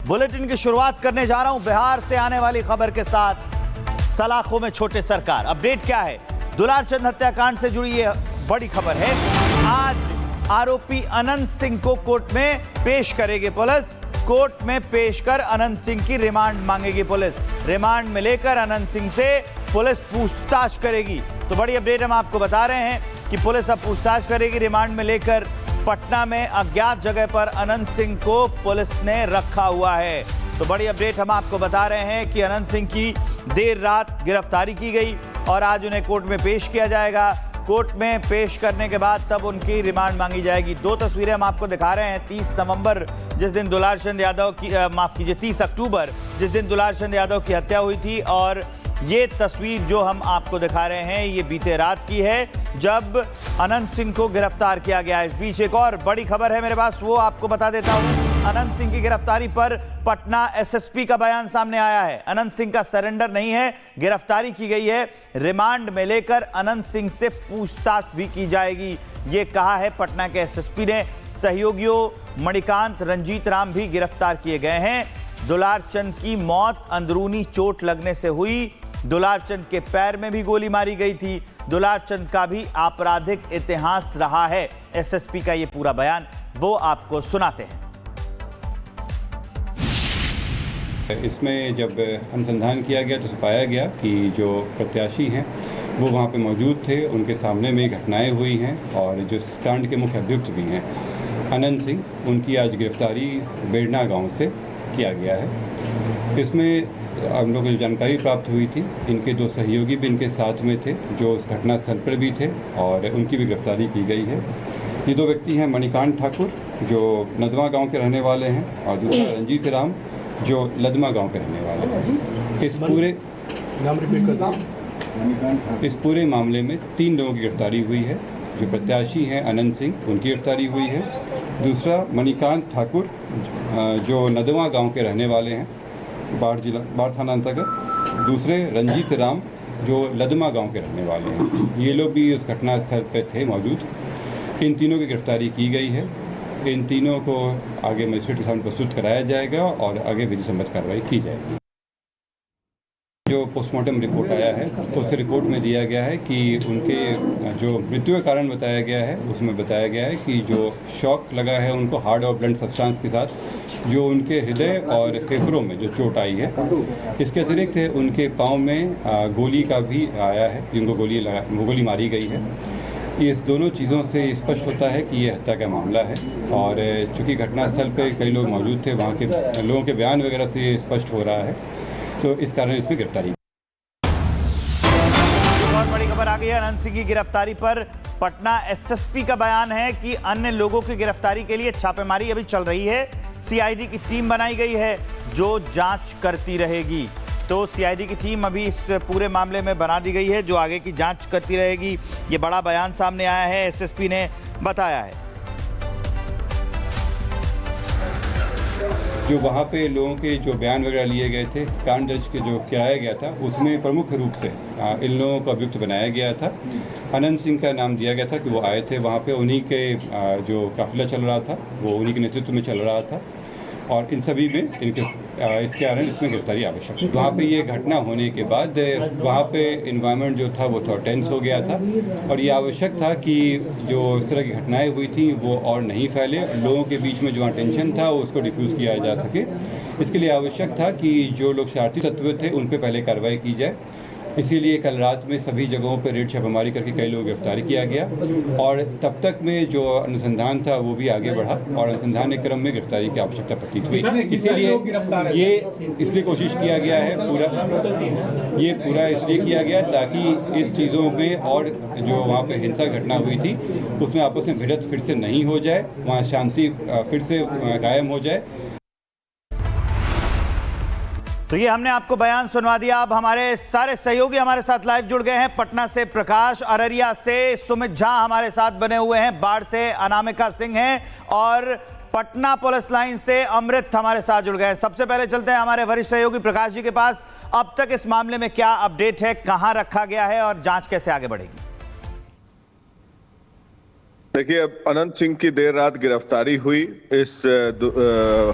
Bulletin की शुरुआत करने जा रहा हूं बिहार से आने वाली खबर के साथ। सलाखों में छोटे सरकार। अपडेट क्या है? दुलारचंद हत्याकांड से जुड़ी ये बड़ी खबर है। आज आरोपी अनंत सिंह को कोर्ट में पेश करेगी पुलिस। कोर्ट में पेश कर अनंत सिंह की रिमांड मांगेगी पुलिस। रिमांड में लेकर अनंत सिंह से पुलिस पूछताछ करेगी। तो बड़ी अपडेट हम आपको बता रहे हैं कि पुलिस अब पूछताछ करेगी। रिमांड में लेकर पटना में अज्ञात जगह पर अनंत सिंह को पुलिस ने रखा हुआ है। तो बड़ी अपडेट हम आपको बता रहे हैं कि अनंत सिंह की देर रात गिरफ्तारी की गई और आज उन्हें कोर्ट में पेश किया जाएगा। कोर्ट में पेश करने के बाद तब उनकी रिमांड मांगी जाएगी। दो तस्वीरें हम आपको दिखा रहे हैं। 30 नवंबर जिस दिन दुलारचंद यादव की 30 अक्टूबर जिस दिन दुलारचंद यादव की हत्या हुई थी, और ये तस्वीर जो हम आपको दिखा रहे हैं ये बीते रात की है जब अनंत सिंह को गिरफ्तार किया गया। इस बीच एक और बड़ी खबर है मेरे पास, वो आपको बता देता हूं। अनंत सिंह की गिरफ्तारी पर पटना एसएसपी का बयान सामने आया है। अनंत सिंह का सरेंडर नहीं है, गिरफ्तारी की गई है। रिमांड में लेकर अनंत सिंह से पूछताछ भी की जाएगी, ये कहा है पटना के एसएसपी ने। सहयोगियों मणिकांत, रंजीत राम भी गिरफ्तार किए गए हैं। दुलारचंद की मौत अंदरूनी चोट लगने से हुई। दुलारचंद के पैर में भी गोली मारी गई थी। दुलारचंद का भी आपराधिक इतिहास रहा है। एसएसपी का ये पूरा बयान वो आपको सुनाते हैं। इसमें जब अनुसंधान किया गया तो पाया गया कि जो प्रत्याशी हैं वो वहाँ पे मौजूद थे, उनके सामने में घटनाएं हुई हैं और जो इस कांड के मुख्य अभियुक्त भी हैं अनंत सिंह, उनकी आज गिरफ्तारी बेड़ना गांव से किया गया है। इसमें हम लोगों को जानकारी प्राप्त हुई थी, इनके दो सहयोगी भी इनके साथ में थे जो उस घटनास्थल पर भी थे और उनकी भी गिरफ्तारी की गई है। ये दो व्यक्ति हैं मणिकांत ठाकुर जो नदवा गांव के रहने वाले हैं और दूसरा रंजीत राम जो लदमा गांव के रहने वाले हैं। इस पूरे मामले में 3 लोगों की गिरफ्तारी हुई है। जो प्रत्याशी हैं अनंत सिंह, उनकी गिरफ्तारी हुई है। दूसरा मणिकांत ठाकुर जो नदवा गांव के रहने वाले हैं, बाढ़ थाना अंतर्गत। दूसरे रंजीत राम जो लदमा गांव के रहने वाले हैं। ये लोग भी उस घटनास्थल पर थे मौजूद। इन तीनों की गिरफ्तारी की गई है। इन तीनों को आगे मजिस्ट्रेट के सामने प्रस्तुत कराया जाएगा और आगे विधि सम्मत कार्रवाई की जाएगी। जो पोस्टमार्टम रिपोर्ट आया है उस रिपोर्ट में दिया गया है कि उनके जो मृत्यु का कारण बताया गया है उसमें बताया गया है कि जो शॉक लगा है उनको हार्ड और ब्लंट सब्सटेंस के साथ, जो उनके हृदय और फेफड़ों में जो चोट आई है। इसके अतिरिक्त उनके पाँव में गोली का भी आया है, जिनको गोली मारी गई है। इस दोनों चीज़ों से स्पष्ट होता है कि ये हत्या का मामला है और चूँकि घटनास्थल पर कई लोग मौजूद थे, वहाँ के लोगों के बयान वगैरह से स्पष्ट हो रहा है, तो इस कारण इसमें गिरफ्तारी। बहुत बड़ी खबर आ गई है। अनंत सिंह की गिरफ्तारी पर पटना एसएसपी का बयान है कि अन्य लोगों की गिरफ्तारी के लिए छापेमारी अभी चल रही है। सीआईडी की टीम बनाई गई है जो जांच करती रहेगी। तो सीआईडी की टीम अभी इस पूरे मामले में बना दी गई है जो आगे की जांच करती रहेगी। ये बड़ा बयान सामने आया है, एसएसपी ने बताया है। जो वहाँ पे लोगों के जो बयान वगैरह लिए गए थे, कांड दर्ज के जो कराया गया था, उसमें प्रमुख रूप से इन लोगों को अभियुक्त बनाया गया था। अनंत सिंह का नाम दिया गया था कि वो आए थे वहाँ पे, उन्हीं के जो काफिला चल रहा था वो उन्हीं के नेतृत्व में चल रहा था और इन सभी में इसके कारण इसमें गिरफ्तारी आवश्यक है। वहाँ पे ये घटना होने के बाद वहाँ पे इन्वायरमेंट जो था वो थोड़ा टेंस हो गया था और ये आवश्यक था कि जो इस तरह की घटनाएं हुई थी वो और नहीं फैले, लोगों के बीच में जो टेंशन था उसको डिफ्यूज़ किया जा सके। इसके लिए आवश्यक था कि जो लोग शरारती तत्व थे उन पर पहले कार्रवाई की जाए। इसीलिए कल रात में सभी जगहों पर रेड छापेमारी करके कई लोग गिरफ्तार किया गया और तब तक में जो अनुसंधान था वो भी आगे बढ़ा और अनुसंधान के क्रम में गिरफ्तारी की आवश्यकता प्रतीत हुई। इसीलिए ये इसलिए कोशिश किया गया है, पूरा इसलिए किया गया ताकि इस चीज़ों में और जो वहाँ पे हिंसक घटना हुई थी उसमें आपस में भिड़ंत फिर से नहीं हो जाए, वहाँ शांति फिर से कायम हो जाए। तो ये हमने आपको बयान सुनवा दिया। अब हमारे सारे सहयोगी हमारे साथ लाइव जुड़ गए हैं। पटना से प्रकाश, अररिया से सुमित झा हमारे साथ बने हुए हैं, बाढ़ से अनामिका सिंह हैं और पटना पुलिस लाइन से अमृत हमारे साथ जुड़ गए हैं। सबसे पहले चलते हैं हमारे वरिष्ठ सहयोगी प्रकाश जी के पास। अब तक इस मामले में क्या अपडेट है, कहां रखा गया है और जांच कैसे आगे बढ़ेगी? देखिए, अब अनंत सिंह की देर रात गिरफ्तारी हुई इस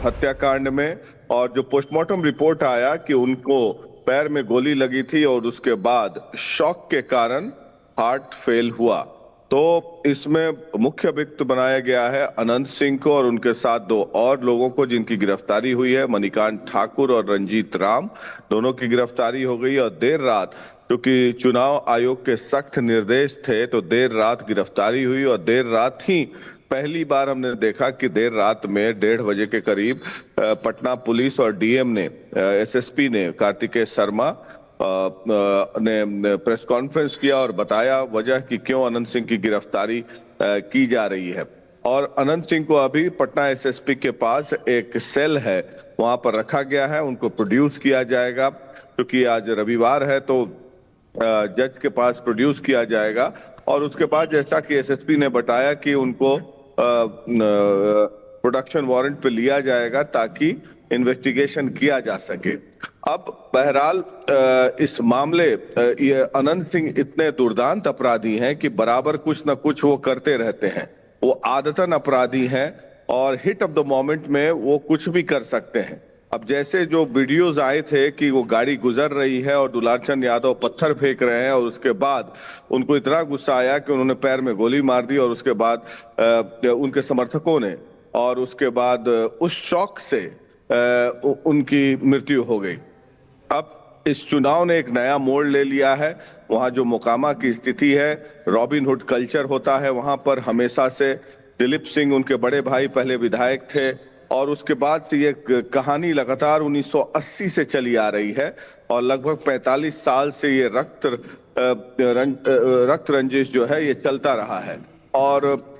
हत्याकांड में और जो पोस्टमार्टम रिपोर्ट आया कि उनको पैर में गोली लगी थी और उसके बाद शॉक के कारण हार्ट फेल हुआ। तो इसमें मुख्य अभियुक्त बनाया गया है अनंत सिंह को और उनके साथ 2 और लोगों को जिनकी गिरफ्तारी हुई है, मणिकांत ठाकुर और रंजीत राम, दोनों की गिरफ्तारी हो गई। और देर रात, क्योंकि चुनाव आयोग के सख्त निर्देश थे, तो देर रात गिरफ्तारी हुई और देर रात ही पहली बार हमने देखा कि देर रात में 1:30 बजे के करीब पटना पुलिस और डीएम ने, एसएसपी ने, कार्तिकेय शर्मा ने प्रेस कॉन्फ्रेंस किया और बताया वजह कि क्यों अनंत सिंह की गिरफ्तारी की जा रही है। और अनंत सिंह को अभी पटना एसएसपी के पास एक सेल है, वहां पर रखा गया है, उनको प्रोड्यूस किया जाएगा। क्योंकि आज रविवार है तो जज के पास प्रोड्यूस किया जाएगा और उसके बाद जैसा कि एसएसपी ने बताया कि उनको प्रोडक्शन वारंट पे लिया जाएगा ताकि इन्वेस्टिगेशन किया जा सके। अब बहरहाल इस मामले, ये अनंत सिंह इतने दुर्दांत अपराधी हैं कि बराबर कुछ न कुछ वो करते रहते हैं। वो आदतन अपराधी हैं और हिट ऑफ द मोमेंट में वो कुछ भी कर सकते हैं। अब जैसे जो वीडियोस आए थे कि वो गाड़ी गुजर रही है और दुलारचंद यादव पत्थर फेंक रहे हैं और उसके बाद उनको इतना गुस्सा आया कि उन्होंने पैर में गोली मार दी और उसके बाद उनके समर्थकों ने, और उसके बाद उस शॉक से उनकी मृत्यु हो गई। अब इस चुनाव ने एक नया मोड़ ले लिया है। वहां जो मोकामा की स्थिति है, रॉबिन हुड कल्चर होता है वहां पर हमेशा से। दिलीप सिंह उनके बड़े भाई पहले विधायक थे और उसके बाद से ये कहानी लगातार 1980 से चली आ रही है और लगभग 45 साल से ये रक्त रंजिश जो है ये चलता रहा है। और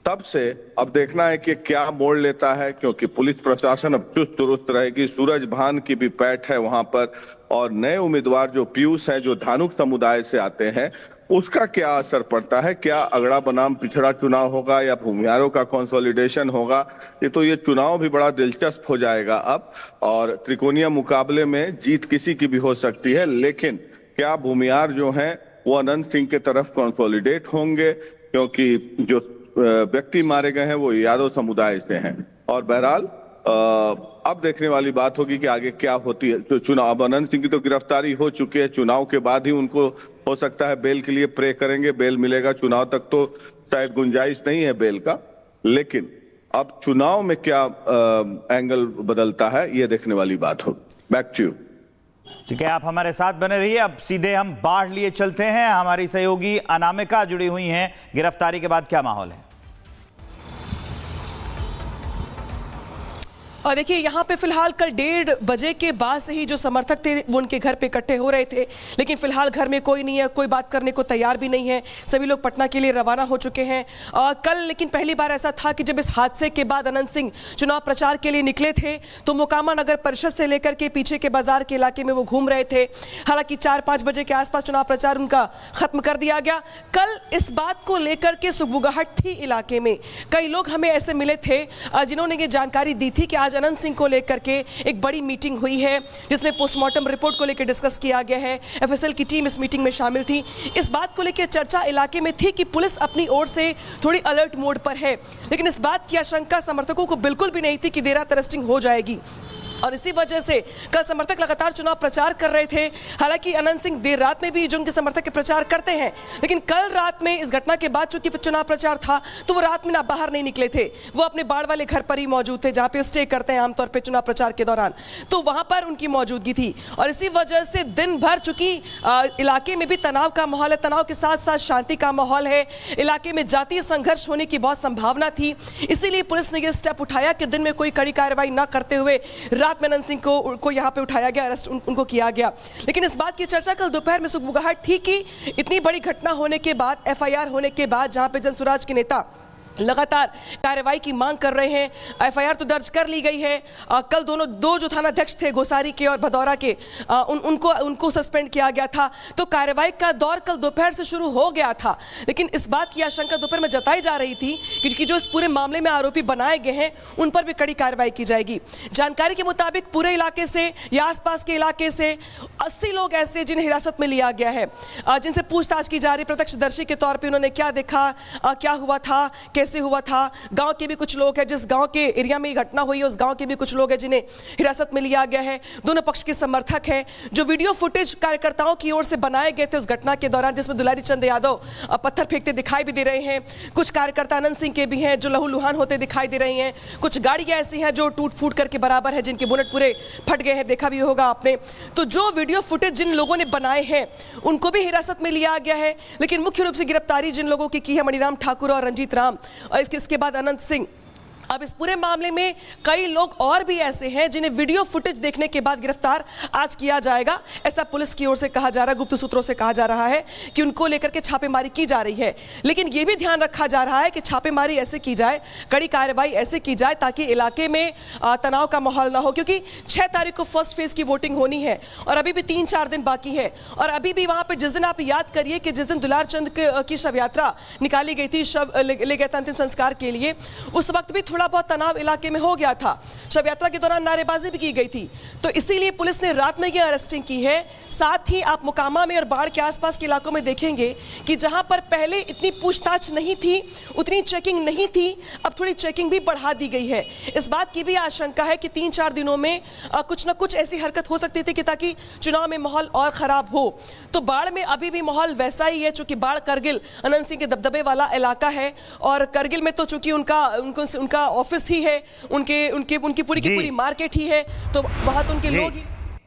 तब से अब देखना है कि क्या मोड़ लेता है, क्योंकि पुलिस प्रशासन अब चुस्त दुरुस्त रहेगी। सूरज भान की भी पैठ है वहां पर और नए उम्मीदवार जो पीयूष हैं, जो धानुक समुदाय से आते हैं, उसका क्या असर पड़ता है। क्या अगड़ा बनाम पिछड़ा चुनाव होगा या भूमिहारों का कंसोलिडेशन होगा, ये चुनाव भी बड़ा दिलचस्प हो जाएगा अब। और त्रिकोणीय मुकाबले में जीत किसी की भी हो सकती है, लेकिन क्या भूमिहार जो हैं वो अनंत सिंह के तरफ कंसोलिडेट होंगे, क्योंकि जो व्यक्ति मारे गए हैं वो यादव समुदाय से हैं। और बहरहाल अब देखने वाली बात होगी कि आगे क्या होती है। तो चुनाव, अनंत सिंह की तो गिरफ्तारी हो चुकी है, चुनाव के बाद ही उनको हो सकता है बेल के लिए प्रे करेंगे, बेल मिलेगा। चुनाव तक तो शायद गुंजाइश नहीं है बेल का, लेकिन अब चुनाव में क्या एंगल बदलता है ये देखने वाली बात होगी। Back to you. ठीक है, आप हमारे साथ बने रहिए। अब सीधे हम बाढ़ लिए चलते हैं। हमारी सहयोगी अनामिका जुड़ी हुई हैं। गिरफ्तारी के बाद क्या माहौल है? और देखिए यहाँ पे फिलहाल कल 1:30 बजे के बाद से ही जो समर्थक थे वो उनके घर पे इकट्ठे हो रहे थे, लेकिन फिलहाल घर में कोई नहीं है, कोई बात करने को तैयार भी नहीं है। सभी लोग पटना के लिए रवाना हो चुके हैं। और कल लेकिन पहली बार ऐसा था कि जब इस हादसे के बाद अनंत सिंह चुनाव प्रचार के लिए निकले थे तो मोकामा नगर परिषद से लेकर के पीछे के बाजार के इलाके में वो घूम रहे थे। हालांकि 4-5 बजे के आसपास चुनाव प्रचार उनका खत्म कर दिया गया। कल इस बात को लेकर के सुगबुगाहट थी इलाके में। कई लोग हमें ऐसे मिले थे जिन्होंने ये जानकारी दी थी कि आज अनंत सिंह को लेकर के एक बड़ी मीटिंग हुई है जिसमें पोस्टमार्टम रिपोर्ट को लेकर डिस्कस किया गया है। एफएसएल की टीम इस मीटिंग में शामिल थी। इस बात को लेकर चर्चा इलाके में थी कि पुलिस अपनी ओर से थोड़ी अलर्ट मोड पर है, लेकिन इस बात की आशंका समर्थकों को बिल्कुल भी नहीं थी कि देर रात अरेस्टिंग हो जाएगी। और इसी वजह से कल समर्थक लगातार चुनाव प्रचार कर रहे थे। हालांकि अनंत सिंह देर रात में भी जो उनके समर्थक के प्रचार करते हैं, लेकिन कल रात में इस घटना के बाद चूंकि चुनाव प्रचार था तो वो रात में ना बाहर नहीं निकले थे। वो अपने बाढ़ वाले घर पर ही मौजूद थे जहां पे स्टे करते हैं आमतौर पर चुनाव प्रचार के दौरान, तो वहां पर उनकी मौजूदगी थी। और इसी वजह से दिन भर चूंकि इलाके में भी तनाव का माहौल है, तनाव के साथ साथ शांति का माहौल है, इलाके में जातीय संघर्ष होने की बहुत संभावना थी। इसीलिए पुलिस ने यह स्टेप उठाया कि दिन में कोई कड़ी कार्रवाई न करते हुए रात में अनंत सिंह को यहां पे उठाया गया, अरेस्ट उनको किया गया। लेकिन इस बात की चर्चा कल दोपहर में सुगबुगाहट थी कि इतनी बड़ी घटना होने के बाद, एफआईआर होने के बाद, जहां पे जनसुराज के नेता लगातार कार्रवाई की मांग कर रहे हैं, एफआईआर तो दर्ज कर ली गई है। कल दो जो थानाध्यक्ष थे गोसारी के और भदौरा के, उनको सस्पेंड किया गया था। तो कार्रवाई का दौर कल दोपहर से शुरू हो गया था, लेकिन इस बात की आशंका दोपहर में जताई जा रही थी कि जो इस पूरे मामले में आरोपी बनाए गए हैं उन पर भी कड़ी कार्रवाई की जाएगी। जानकारी के मुताबिक पूरे इलाके से या आसपास के इलाके से 80 लोग ऐसे जिन्हें हिरासत में लिया गया है, जिनसे पूछताछ की जा रही। प्रत्यक्षदर्शी के तौर पर उन्होंने क्या देखा, क्या हुआ था, कैसे हुआ था। गांव के भी कुछ लोग हैं, जिस गांव के एरिया में ये घटना हुई है उस गांव के भी कुछ लोग हैं जिन्हें हिरासत में लिया गया है। दोनों पक्ष के समर्थक हैं। जो वीडियो फुटेज कार्यकर्ताओं की ओर से बनाए गए थे उस घटना के दौरान, जिसमें दुलारी चंद यादव पत्थर फेंकते दिखाई भी दे रहे हैं, कुछ कार्यकर्ता अनंत सिंह के भी हैं जो लहूलुहान होते दिखाई दे रही हैं, कुछ गाड़ियां ऐसी हैं जो टूट फूट करके बराबर है, जिनके बोनट पूरे फट गए हैं, देखा भी होगा आपने। तो जो वीडियो फुटेज जिन लोगों ने बनाए हैं उनको भी हिरासत में लिया गया है, लेकिन मुख्य रूप से गिरफ्तारी जिन लोगों की है मणिराम ठाकुर और रंजीत राम, और इसके बाद अनंत सिंह। अब इस पूरे मामले में कई लोग और भी ऐसे हैं जिन्हें वीडियो फुटेज देखने के बाद गिरफ्तार आज किया जाएगा, ऐसा पुलिस की ओर से कहा जा रहा है। गुप्त सूत्रों से कहा जा रहा है कि उनको लेकर के छापेमारी की जा रही है, लेकिन यह भी ध्यान रखा जा रहा है कि छापेमारी ऐसे की जाए, कड़ी कार्रवाई ऐसे की जाए ताकि इलाके में तनाव का माहौल ना हो, क्योंकि 6 तारीख को फर्स्ट फेज की वोटिंग होनी है और अभी भी 3-4 दिन बाकी है। और अभी भी वहां पर जिस दिन आप याद करिए कि जिस दिन दुलार चंद की शव यात्रा निकाली गई थी, शव ले गया था अंतिम संस्कार के लिए, उस वक्त भी थोड़ा बहुत तनाव इलाके में हो गया था। शव यात्रा के दौरान नारेबाजी भी की गई थी, तो इसीलिए पुलिस ने रात में यह अरेस्टिंग की है। साथ ही आप मोकामा में और बाढ़ के आसपास के इलाकों में देखेंगे कि जहां पर पहले इतनी पूछताछ नहीं थी, उतनी चेकिंग नहीं थी, अब थोड़ी चेकिंग भी बढ़ा दी गई है। इस बात की भी आशंका है कि 3-4 दिनों में कुछ ना कुछ ऐसी हरकत हो सकती थी कि ताकि चुनाव में माहौल और खराब हो। तो बाढ़ में अभी भी माहौल वैसा ही है, चूंकि बाढ़ करगिल अनंत सिंह के दबदबे वाला इलाका है, और करगिल में तो चूंकि उनका ऑफिस ही है, उनकी पूरी की पूरी मार्केट ही है, तो वहां तो उनके लोग ही